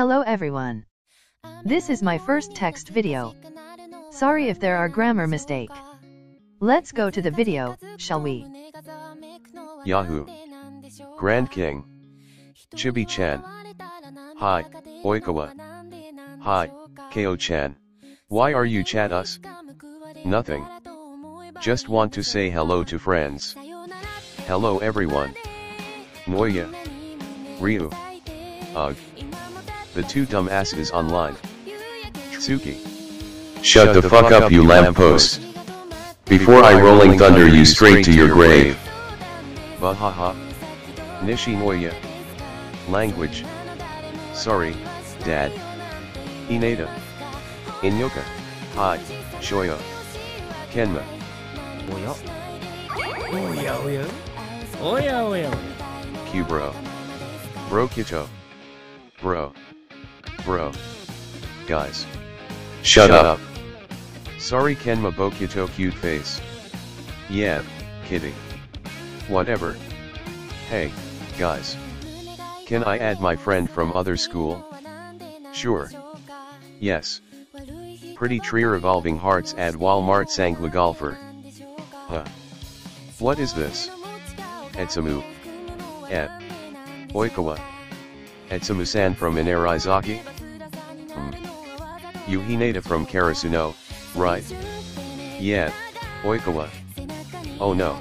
Hello everyone. This is my first text video. Sorry if there are grammar mistake. Let's go to the video, shall we? Yahoo! Grand King. Chibi-chan. Hi, Oikawa. Hi, Ko-chan. Why are you chat us? Nothing. Just want to say hello to friends. Hello everyone. Noya. Ryu. Ugh. The two dumbasses online. Tsuki. Shut the fuck up, you lamppost. Before I rolling thunder you straight to your grave. Bahaha. Nishinoya. Language. Sorry, Dad. Inada. Inyoka. Hi, Shoya. Kenma. Oya. Oya oya. Oya oya oya. Q-bro. Brokito. Bro. Bro. Guys. Shut up. Sorry Kenma Bokito cute face. Yeah, kitty. Whatever. Hey, guys. Can I add my friend from other school? Sure. Yes. Pretty tree revolving hearts add Walmart Sangla golfer. Huh. What is this? Etsumu. Oikawa. Etsumu-san from Inarizaki? You Hinata from Karasuno, right? Yeah, Oikawa. Oh no.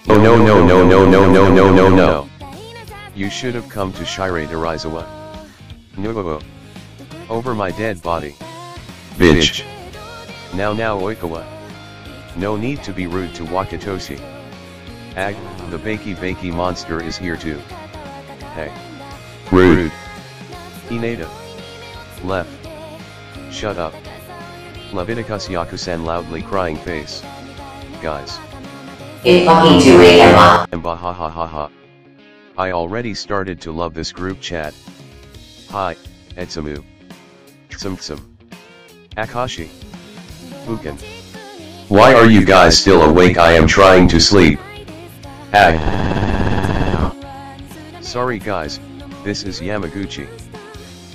Oh no no no no no no no no no. You should have come to Shirei Darizawa. No. Over my dead body. Bitch. Now Oikawa. No need to be rude to Wakatoshi. Ag, the Bakey monster is here too. Hey. Rude. Hinata. Left. Shut up. Leviticus Yakusan loudly crying face. Guys. Mbahahahaha. I already started to love this group chat. Hi, Etsumu. Tsum. Akashi. Buken. Why are you guys still awake? I am trying to sleep. Sorry guys, this is Yamaguchi.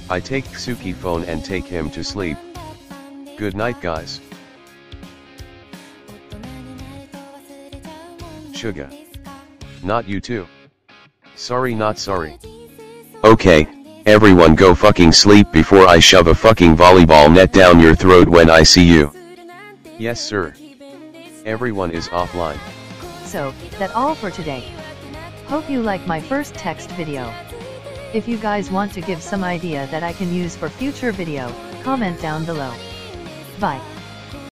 I take Tsuki phone and take him to sleep. Good night guys. Suga. Not you too. Sorry not sorry. Okay, everyone go fucking sleep before I shove a fucking volleyball net down your throat when I see you. Yes sir. Everyone is offline. So, that's all for today. Hope you like my first text video. If you guys want to give some idea that I can use for future video, comment down below. Bye.